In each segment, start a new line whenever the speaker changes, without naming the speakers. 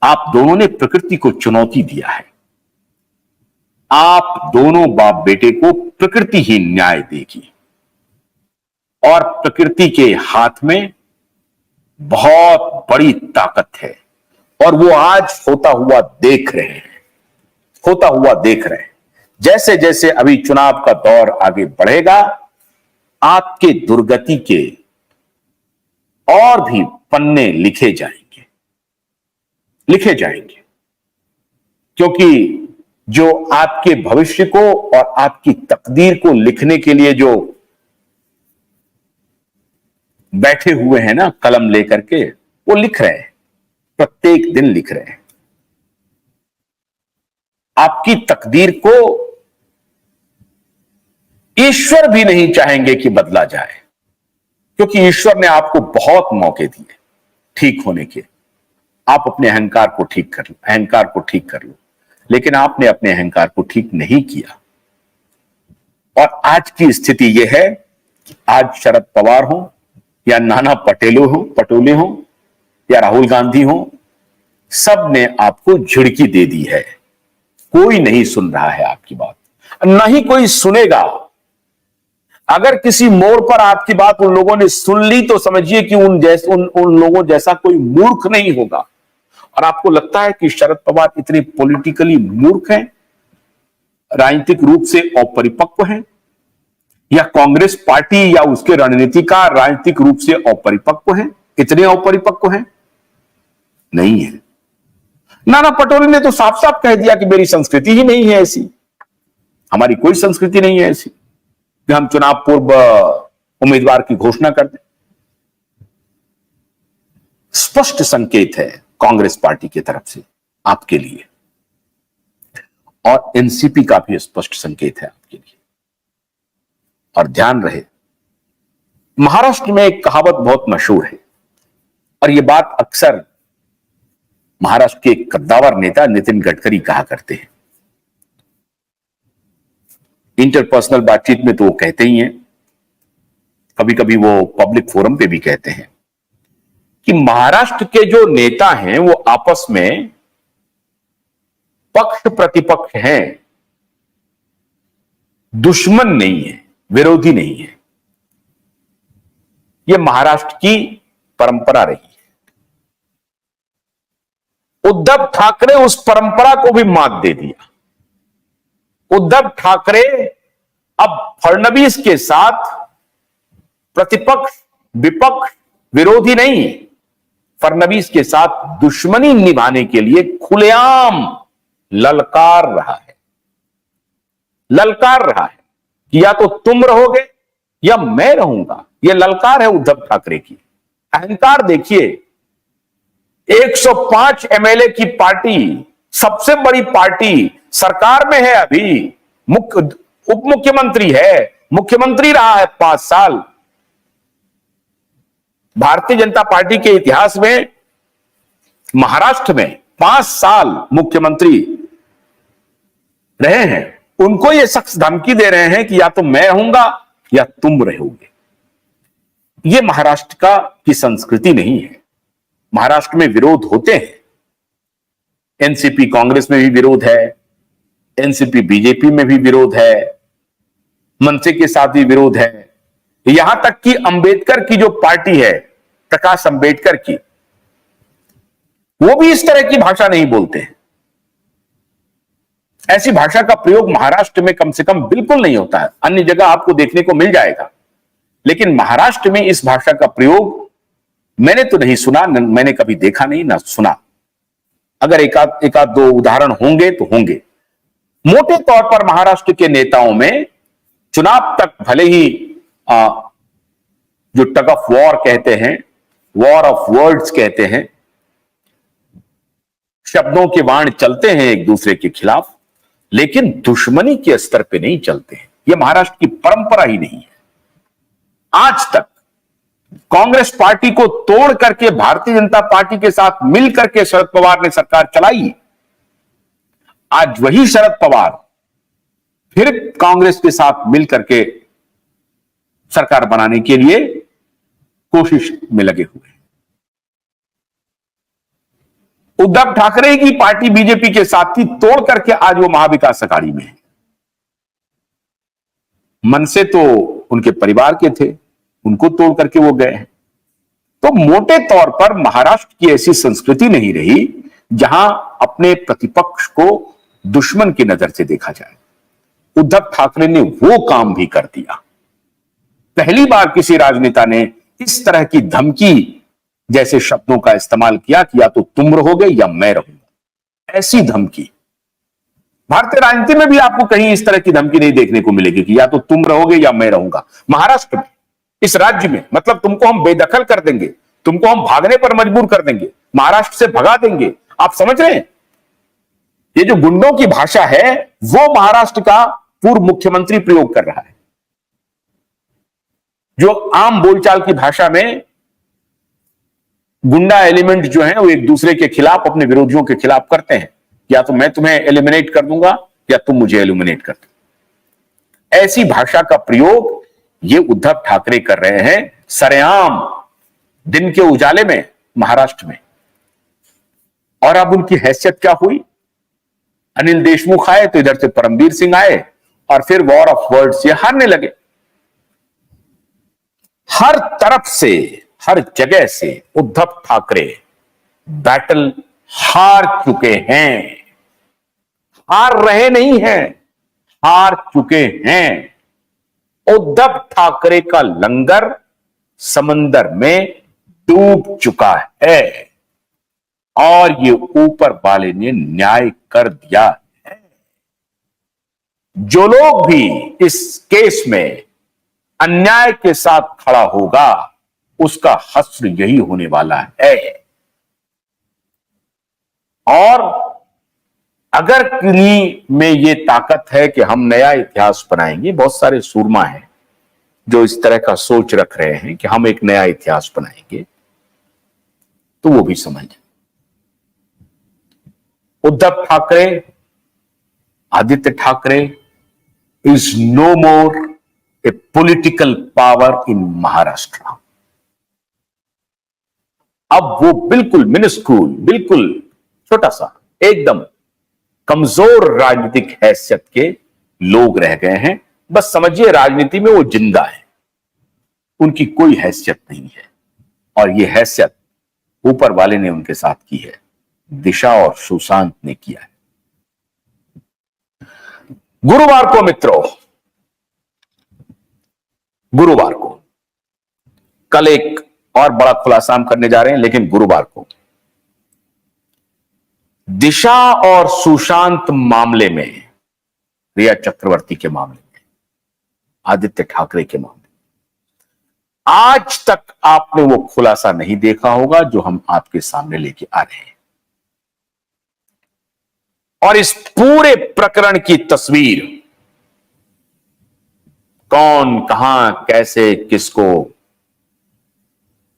आप दोनों ने प्रकृति को चुनौती दिया है। आप दोनों बाप बेटे को प्रकृति ही न्याय देगी और प्रकृति के हाथ में बहुत बड़ी ताकत है और वो आज होता हुआ देख रहे हैं, होता हुआ देख रहे हैं। जैसे जैसे अभी चुनाव का दौर आगे बढ़ेगा, आपके दुर्गति के और भी पन्ने लिखे जाएंगे, लिखे जाएंगे, क्योंकि जो आपके भविष्य को और आपकी तकदीर को लिखने के लिए जो बैठे हुए हैं ना कलम लेकर के, वो लिख रहे हैं, प्रत्येक दिन लिख रहे हैं। आपकी तकदीर को ईश्वर भी नहीं चाहेंगे कि बदला जाए, क्योंकि ईश्वर ने आपको बहुत मौके दिए ठीक होने के। आप अपने अहंकार को ठीक कर लो, अहंकार को ठीक कर लो, लेकिन आपने अपने अहंकार को ठीक नहीं किया। और आज की स्थिति यह है कि आज शरद पवार हो या नाना पटोले हो या राहुल गांधी हो, सब ने आपको झिड़की दे दी है। कोई नहीं सुन रहा है आपकी बात, ना ही कोई सुनेगा। अगर किसी मोड़ पर आपकी बात उन लोगों ने सुन ली तो समझिए कि उन लोगों जैसा कोई मूर्ख नहीं होगा। और आपको लगता है कि शरद पवार इतने पॉलिटिकली मूर्ख हैं, राजनीतिक रूप से अपरिपक्व हैं, या कांग्रेस पार्टी या उसके रणनीतिकार राजनीतिक रूप से अपरिपक्व हैं? इतने अपरिपक्व हैं? नहीं है। नाना पटोले ने तो साफ साफ कह दिया कि मेरी संस्कृति ही नहीं है ऐसी, हमारी कोई संस्कृति नहीं है ऐसी कि हम चुनाव पूर्व उम्मीदवार की घोषणा कर दें। स्पष्ट संकेत है कांग्रेस पार्टी की तरफ से आपके लिए, और एनसीपी का भी स्पष्ट संकेत है आपके लिए। और ध्यान रहे, महाराष्ट्र में एक कहावत बहुत मशहूर है, और यह बात अक्सर महाराष्ट्र के कद्दावर नेता नितिन गडकरी कहा करते हैं। इंटरपर्सनल बातचीत में तो वो कहते ही हैं, कभी कभी वो पब्लिक फोरम पे भी कहते हैं कि महाराष्ट्र के जो नेता हैं वो आपस में पक्ष प्रतिपक्ष हैं, दुश्मन नहीं है, विरोधी नहीं है। यह महाराष्ट्र की परंपरा रही है। उद्धव ठाकरे उस परंपरा को भी मात दे दिया। उद्धव ठाकरे अब फडणवीस के साथ प्रतिपक्ष विपक्ष विरोधी नहीं, फडणवीस के साथ दुश्मनी निभाने के लिए खुलेआम ललकार रहा है, ललकार रहा है कि या तो तुम रहोगे या मैं रहूंगा। यह ललकार है उद्धव ठाकरे की। अहंकार देखिए, 105 एमएलए की पार्टी, सबसे बड़ी पार्टी, सरकार में है, अभी उप मुख्यमंत्री है, मुख्यमंत्री रहा है 5 साल। भारतीय जनता पार्टी के इतिहास में महाराष्ट्र में 5 साल मुख्यमंत्री रहे हैं। उनको ये शख्स धमकी दे रहे हैं कि या तो मैं रहूंगा या तुम रहोगे। ये महाराष्ट्र की संस्कृति नहीं है। महाराष्ट्र में विरोध होते हैं, एनसीपी कांग्रेस में भी विरोध है, एनसीपी बीजेपी में भी विरोध है, मनसे के साथ भी विरोध है। यहां तक कि अंबेडकर की जो पार्टी है, प्रकाश अंबेडकर की, वो भी इस तरह की भाषा नहीं बोलते हैं। ऐसी भाषा का प्रयोग महाराष्ट्र में कम से कम बिल्कुल नहीं होता है। अन्य जगह आपको देखने को मिल जाएगा, लेकिन महाराष्ट्र में इस भाषा का प्रयोग मैंने तो नहीं सुना, मैंने कभी देखा नहीं ना सुना। अगर एकाध दो उदाहरण होंगे तो होंगे। मोटे तौर पर महाराष्ट्र के नेताओं में चुनाव तक भले ही जो टग ऑफ वॉर कहते हैं, वॉर ऑफ वर्ड्स कहते हैं, शब्दों के बाण चलते हैं एक दूसरे के खिलाफ, लेकिन दुश्मनी के स्तर पे नहीं चलते हैं। यह महाराष्ट्र की परंपरा ही नहीं है। आज तक कांग्रेस पार्टी को तोड़ करके भारतीय जनता पार्टी के साथ मिलकर के शरद पवार ने सरकार चलाई। आज वही शरद पवार फिर कांग्रेस के साथ मिलकर के सरकार बनाने के लिए कोशिश में लगे हुए हैं। उद्धव ठाकरे की पार्टी बीजेपी के साथ थी, तोड़ करके आज वो महाविकास अघाड़ी में है। मन से तो उनके परिवार के थे, उनको तोड़ करके वो गए हैं। तो मोटे तौर पर महाराष्ट्र की ऐसी संस्कृति नहीं रही जहां अपने प्रतिपक्ष को दुश्मन की नजर से देखा जाए। उद्धव ठाकरे ने वो काम भी कर दिया। पहली बार किसी राजनेता ने इस तरह की धमकी जैसे शब्दों का इस्तेमाल किया कि या तो तुम रहोगे या मैं रहूंगा। ऐसी धमकी भारतीय राजनीति में भी आपको कहीं इस तरह की धमकी नहीं देखने को मिलेगी कि या तो तुम रहोगे या मैं रहूंगा। महाराष्ट्र में, इस राज्य में, मतलब तुमको हम बेदखल कर देंगे, तुमको हम भागने पर मजबूर कर देंगे, महाराष्ट्र से भगा देंगे। आप समझ रहे हैं? ये जो गुंडों की भाषा है वो महाराष्ट्र का पूर्व मुख्यमंत्री प्रयोग कर रहा है। जो आम बोलचाल की भाषा में गुंडा एलिमेंट जो है वो एक दूसरे के खिलाफ, अपने विरोधियों के खिलाफ करते हैं, या तो मैं तुम्हें एलिमिनेट कर दूंगा या तुम मुझे एलिमिनेट कर दो। ऐसी भाषा का प्रयोग ये उद्धव ठाकरे कर रहे हैं सरेआम, दिन के उजाले में, महाराष्ट्र में। और अब उनकी हैसियत क्या हुई? अनिल देशमुख आए तो इधर से परमवीर सिंह आए और फिर वॉर ऑफ वर्ड्स ये हारने लगे। हर तरफ से, हर जगह से उद्धव ठाकरे बैटल हार चुके हैं, हार रहे नहीं हैं, हार चुके हैं। उद्धव ठाकरे का लंगर समंदर में डूब चुका है और ये ऊपर वाले ने न्याय कर दिया है। जो लोग भी इस केस में अन्याय के साथ खड़ा होगा उसका हश्र यही होने वाला है। और अगर किन्हीं में ये ताकत है कि हम नया इतिहास बनाएंगे, बहुत सारे सूरमा हैं जो इस तरह का सोच रख रहे हैं कि हम एक नया इतिहास बनाएंगे, तो वो भी समझ। Uddhav Thackeray, Aaditya Thackeray is no more a political power in Maharashtra. अब वो बिल्कुल मिनिस्क्रूल, बिल्कुल छोटा सा, एकदम कमजोर राजनीतिक हैसियत के लोग रह गए हैं। बस समझिए राजनीति में वो जिंदा है, उनकी कोई हैसियत नहीं है। और ये हैसियत ऊपर वाले ने उनके साथ की है, दिशा और सुशांत ने किया है। गुरुवार को मित्रों, गुरुवार को कल एक और बड़ा खुलासा हम करने जा रहे हैं, लेकिन गुरुवार को दिशा और सुशांत मामले में, रिया चक्रवर्ती के मामले में, आदित्य ठाकरे के मामले में, आज तक आपने वो खुलासा नहीं देखा होगा जो हम आपके सामने लेके आ रहे हैं। और इस पूरे प्रकरण की तस्वीर, कौन कहां कैसे किसको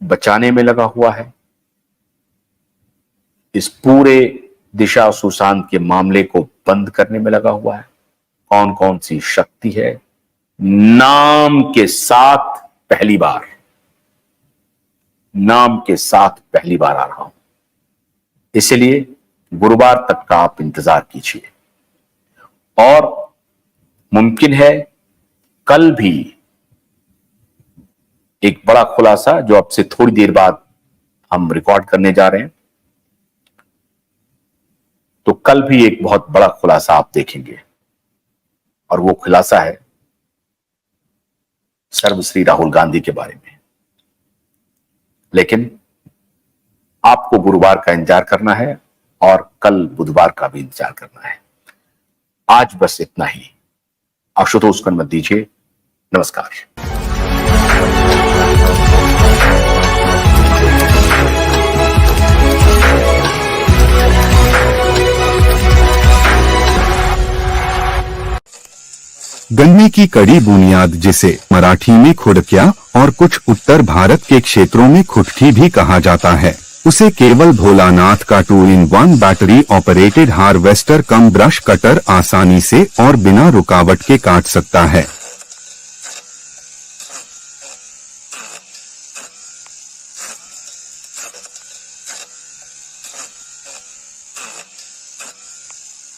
बचाने में लगा हुआ है, इस पूरे दिशा सुशांत के मामले को बंद करने में लगा हुआ है, कौन कौन सी शक्ति है, नाम के साथ पहली बार, नाम के साथ पहली बार आ रहा हूं। इसलिए गुरुवार तक का आप इंतजार कीजिए। और मुमकिन है कल भी एक बड़ा खुलासा, जो अब से थोड़ी देर बाद हम रिकॉर्ड करने जा रहे हैं, तो कल भी एक बहुत बड़ा खुलासा आप देखेंगे। और वो खुलासा है सर्वश्री राहुल गांधी के बारे में। लेकिन आपको गुरुवार का इंतजार करना है और कल बुधवार का भी इंतजार करना है। आज बस इतना ही। आशुतोष को मत दीजिए। नमस्कार।
गन्ने की कड़ी बुनियाद, जिसे मराठी में खुड़किया और कुछ उत्तर भारत के क्षेत्रों में खुटकी भी कहा जाता है, उसे केवल भोलानाथ का 2-in-1 बैटरी ऑपरेटेड हार्वेस्टर कम ब्रश कटर आसानी से और बिना रुकावट के काट सकता है।